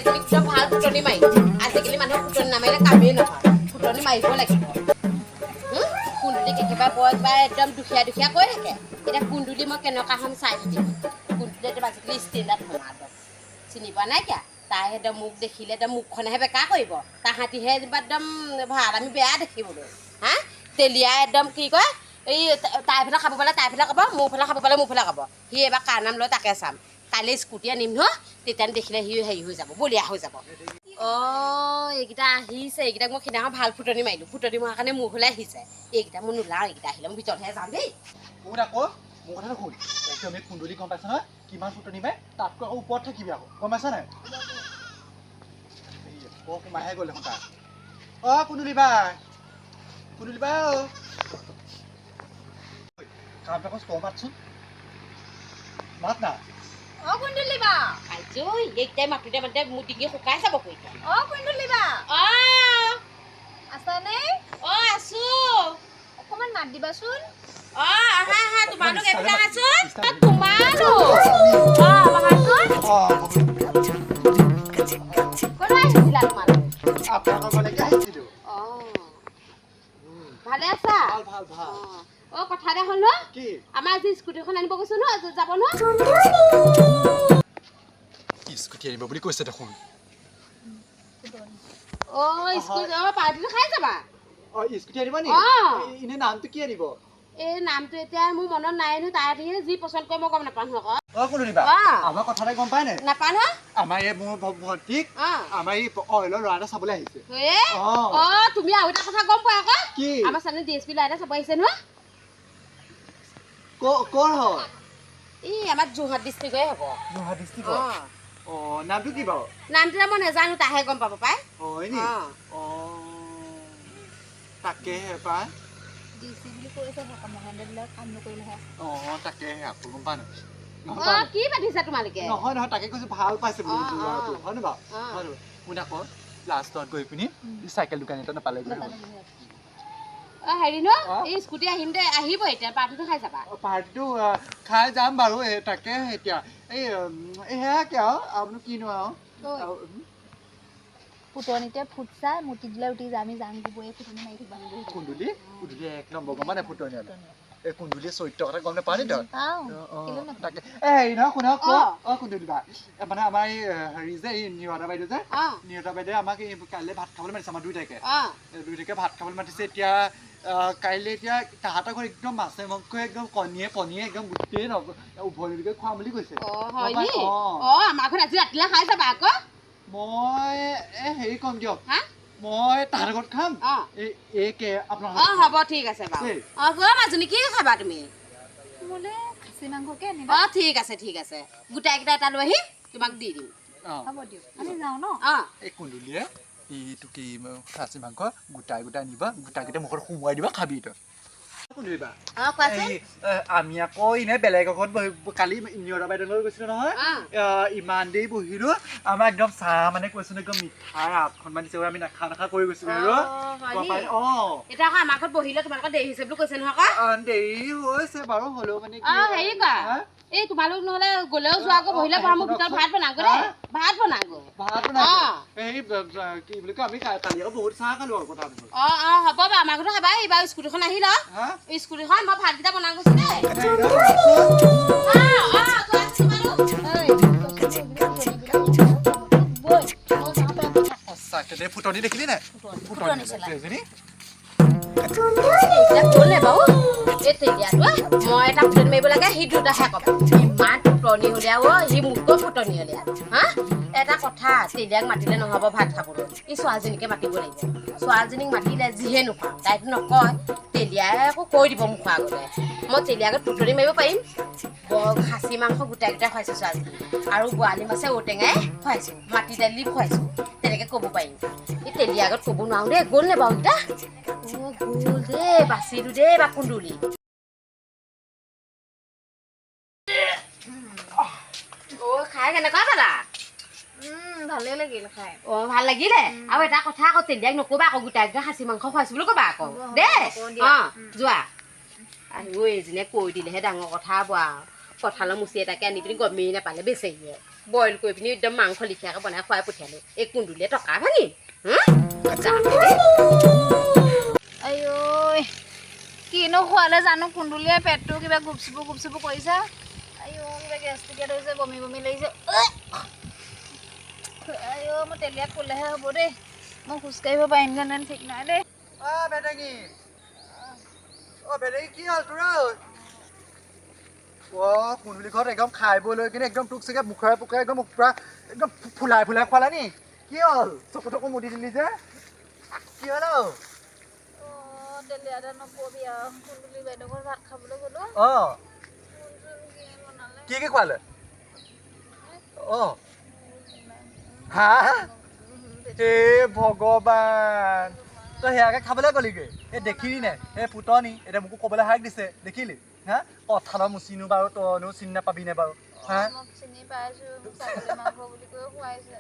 এজনী একদম ভাল ফুটনি মাৰি আজিকালি মানুহৰ ফুটনি নামাৰিলে কামেই নহয় ফুটনি মাৰিব লাগিব কুন্দুলিক একেবাৰে বৰ একবাৰে একদম দুখীয়া দুখীয়া কৈ থাকে এতিয়া কুন্দুলি মই কেনেকুৱা হ'ম চাই থাকিম কুন্দুলি একদম আজিকালি ষ্টেণ্ডাৰ্ড সোমাব চিনি পোৱা নাই কিয়া তাই একদম মোক দেখিলে একদম মুখখনেহে বেকা কৰিব তাহাঁতিহে একদম ভাত আমি বেয়া দেখিবলৈ হা তেলিয়াই একদম কি কয় এই তাইৰ ফালে খাব পালে তাইৰ ফালে খাব মোৰ ফালে খাব পালে মোৰ ফালে খাব সি এবাৰ কাৰ নাম লৈ তাকে চাম কাইলৈ স্কুটি আনিম নহয় তেতিয়া দেখিলে সি হেৰি হৈ যাব বলিয়া হৈ যাব এইকেইটা আহিছে এইকেইটাক মই সিদিনাখন ভাল ফুটনি মাৰিলোঁ ফুটনি মৰাৰ কাৰণে মোৰ ফালে আহিছে এইকেইটা মই নোলাওঁ এইকেইটা আহিলে মই ভিতৰতহে যাম দেই মোৰ আকৌ মোৰ কথাটো শুন একদম এই কুন্দুলি গম পাইছ নহয় কিমান ফুটনি মাৰে তাতকৈ আকৌ ওপৰত থাকিবি আকৌ গম পাইছ নাই সোমাইহে গ'ল দেখোন তাই কুন্দুলি বা কামটো আকৌ ষ্টভ মাতচোন মাত না কুন্দুলি বা আইজো এইকেইটাই মাতোতে মাতোতে মোৰ ডিঙি শুকাই যাব কৈ কুন্দুলি বা আছানে আছো অকমান মাত দিবাচোন আহা আহা তোমালোক এইফালে আহাচোন তোমালোক আহাচোন ক'লৈ আহিছিলা তোমালোক আপোনালোকৰ ঘৰলৈকে আহিছিলোঁ ভালে আছা ভাল কথা এটা হ'ল ন কি আমাৰ আজি স্কুটিখন আনিব গৈছো ন যাব ন স্কুটি আনিব বুলি কৈছে দেখোন স্কুটি পাৰ্টিটো খাই যাবা স্কুটি আনিব নি এনে নামটো কি আনিব এই নামটো এতিয়া মোৰ মনত নাই নহয় তাই যি পচন্দ কৰে মই গম নাপাওঁ কুন্দুলি বা আমাৰ কথা এটা গম পাই নাই নাপাওঁ নহয় আমাৰ এই মোৰ ভণ্টিক আমাৰ এই অইলৰ ল'ৰা এটা চাবলৈ আহিছে তুমি আৰু এটা কথা গম পোৱা আকৌ কি আমাৰ চানে DSP ল'ৰা এটা চাব আহিছে নহয় ক'ৰ হয় এই আমাৰ যোৰহাট ডিষ্ট্ৰিক্টৰে হ'ব যোৰহাট ডিষ্ট্ৰিক্টৰ নামটো কি বাৰু নামটো মই নাজানো তাইহে গম পাব পাই হয় নি তাকেহে পাই তাকেহে আকৌ গম পা নাই কি পাতিছা তোমালোকে নহয় তাকে কৈছো ভাল পাইছে বোলো ল'ৰাটো হয় নে বাৰু শুন আকৌ লাষ্টত গৈ পিনি চাইকেল দোকান এটা নাপালে হেৰি ন এই স্কুটি আহিম দে আহিব এতিয়া পাৰ্টিটো খাই যাবা পাৰ্টিটো খাই যাম বাৰু তাকে এতিয়া এই সেয়া কিয় আপুনি কিনো আৰু ফুটনিতে ফুট চাই মুটি দিলে উঠি যাম আমি যাম দিব এই ফুটনি মাৰি থাকিব কুন্দুলি এক নম্বৰ গম পানে ফুটনি এই কুন্দুলিৰ চৰিত্ৰ কথা গম নাপাওঁ নি তই তাকে হেৰি নহয় শুনা কুন্দুলি বা মানে আমাৰ এই হেৰি যে এই নিৰতা বাইদেউ যে নিৰতা বাইদেৱে আমাক এই কাইলৈ ভাত খাবলৈ মাতিছে আমাৰ 2 তাৰিখে ভাত খাবলৈ মাতিছে এতিয়া কাইলৈ এতিয়া তাহাঁতৰ ঘৰত একদম মাছে মাংস একদম কণীয়ে একদম গোটেই উভৈনদীকে খুৱাম বুলি কৈছে আমাৰ ঘৰত আজি ৰাতিলে খাই যাবা আকৌ মই হেৰি কম দিয়ক মই তাহাঁতৰ ঘৰত খাম আপোনাৰ হ'ব ঠিক আছে বাৰু মাজনী কি খাবা তুমি মোলে খাচী মাংসকে আনিবা ঠিক আছে গোটাইকেইটা এটা লৈ আহি তোমাক দি দিম হ'ব দিয়ক আমি যাওঁ ন এই কুন্দুলিয়ে এইটো কি খাচী মাংস গোটাই নিবা গোটাইকেইটা মুখত সোমোৱাই দিবা খাবি তই আমি আকৌ এনে বেলেগ ঘৰত কালি নিৰতা বাইদেউৰ লগত গৈছিলো নহয় ইমান দেৰি বহিলো আমাৰ একদম চাহ মানে কৈছো একদম মিঠাই 8খনমান দিছে আমি নাখা কৰি গৈছিলো এতিয়া আকৌ আমাৰ ঘৰত বহিলে তোমালোকৰ দেৰি হৈছে বুলি কৈছে নহয় দেৰি হৈছে বাৰু হ'লেও মানে হেৰি কৰা এই তোমালোক নহলে গলেও যোৱা আকৌ বহিলে মোৰ ভিতৰত ভাত বনাগো দেই ভাত বনাগো এই কি বুলি কয় আমি কালি আকৌ বহুত চাহ খালো আৰু কথা হ'ব বাৰু আমাৰ ঘৰতো খাবা এইবাৰ স্কুটিখন আহিল স্কুটিখন মই ভাতকেইটা বনাই গৈছো দেই সঁচাকে ফুটনি দেখিলি নাই ফুটনি গ'লে বাৰু এই তেতিয়াতো মই এটা ফুটনি মাৰিব লাগে সি দুটাহে ক'ব ইমান ফুটনি হ'লে সি মোতকৈ ফুটনি হ'লে এটা কথা তেলিয়াক মাতিলে নহ'ব ভাত খাবলৈ এই ছোৱালীজনীকে মাতিব লাগিব ছোৱালীজনীক মাতিলে যিহে নোখোৱা তাইতো নকয় তেলিয়াই আকৌ কৈ দিব মুখৰ আগতে মই তেলিয়াকত ফুটনি মাৰিব পাৰিম খাচী মাংস গোটাই খুৱাইছোঁ ছোৱালীজনী আৰু বৰালি মাছে ঔটেঙাই খুৱাইছোঁ মাটি দালি খুৱাইছোঁ তেনেকৈ ক'ব পাৰিম এই তেলিয়াৰ আগত ক'ব নোৱাৰো দেই গ'ল নে বাৰু এতিয়া গ'ল দেই বাচিলোঁ দেই বা কুন্দুলি খাই কেনেকুৱা পালা ভালে লাগিল খাই ভাল লাগিলে আৰু এটা কথা আকৌ তেলিয়াক নকবা আকৌ গোটাই খাচী মাংস খুৱাইছোঁ বুলি ক'বা আকৌ দেই যোৱা আহিব এইজনীয়ে কৈ দিলেহে ডাঙৰ কথা হ'ব আৰু কঁঠালৰ মুচি এটাকে আনি পিনি গমেই নাপালে বেচেৰিয়ে বইল কৰি পিনি একদম মাংস লিখিয়াকৈ বনাই খুৱাই পঠিয়ালো এই কুন্দুলিয়ে টকা ভাঙি আইঐ কিনো খোৱালে জানো কুন্দুলিয়ে পেটটো কিবা গুপচুপু কৰিছে আইও কিবা গেষ্ট্ৰিকে ধৰিছে বমি বমি লাগিছে আইও মই তেলীয়াত ক'লেহে হ'ব দেই মই খোজকাঢ়িব পাৰিম নে নাই ঠিক নাই দেই বেটেঙি বেটেঙি কি হ'ল তোৰ কুন্দুলি ঘৰত একদম খাই বৈ লৈ কিনে একদম তোক চাগে মুখৰে পুখৰে একদম পুৰা একদম ফুলাই খোৱালা নি কি হ'ল চকু টকু মুদি দিলি যে কি হ'ল তেলীয়াতে নকবি আৰু কুন্দুলি বাইদেউ ঘৰত ভাত খাবলৈ গ'লো কি খোৱালে হা হে ভগৱান তই সেয়াকে খাবলৈ গ'লিগৈ এই দেখিলি নে এই পুতনি এতিয়া মোকো ক'বলৈ হাক দিছে দেখিলি হা কঁঠালৰ মুচিনো বাৰু তইনো চিনি নাপাবি নে বাৰু হা চিনি পাইছো ছাগলী মাংস বুলি কৈ খুৱাইছে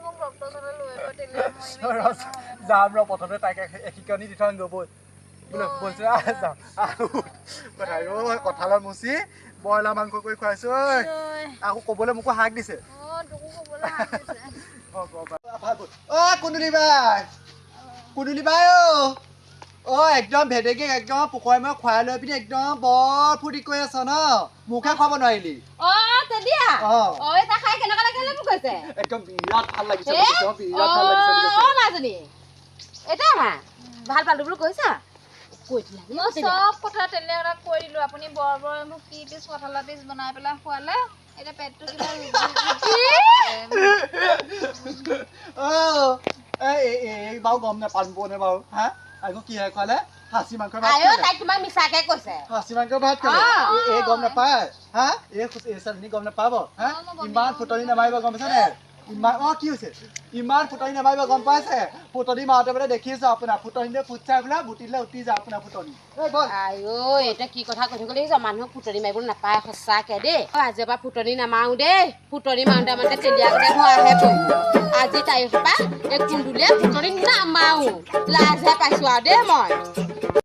মোক ডক্টৰ ওচৰলৈ লৈ গৈ তেলীয়া যাম ৰ প্ৰথমতে তাইক এশিকনি দি থৈ গৈ ব'ল বোলে বলছো যাম কঁঠালৰ মুচি ব্ৰইলাৰ মাংস কৰি খুৱাইছো আকৌ ক'বলৈ মোকো হাক দিছে কুন্দুলি বাই একদম ভেদেকি একদম পুখুৰী মই খুৱাই লৈ পিনি একদম বৰ ফূৰ্তি কৰি আছ ন মোকে খুৱাব নোৱাৰিলি একদম বিৰাট ভাল লাগিছে ভাল পালো বুলি কৈছা মই চব কথা তেলীয়া কৈ দিলো আপুনি বৰ মোক কি পিচ কঁঠালৰ পিচ বনাই পেলাই খোৱালে এতিয়া পেটটো কিবা বাৰু গম নাপালো নে বাৰু হা আকৌ কি হয় খোৱালে খাচী মাংস ভাত এই গম নাপায় হা এই গম নাপাব হা ইমান ফুটনি নামাৰিব গম পাইছা নে ইমান কি হৈছে ইমান ফুটনি নামাৰিব গম পাইছে ফুটনি মাৰোতে বোলে দেখিছো আপোনাৰ ফুটনিতে ফুট চাই পেলাই বুটিলে উঠি যায় আপোনাৰ ফুটনি এতিয়া কি কথা কৈ থাকিব মানুহক ফুটনি মাৰিব নাপায় সঁচাকে দেই আজিৰ পৰা ফুটনি নামাৰো দেই ফুটনি মাৰোতে মানে তেলীয়াকে ভৰাহে পৰিব আজি তাৰিখৰ পৰা এই কুন্দুলিয়ে ফুটনি নামাৰো লাজহে পাইছো আৰু দেই মই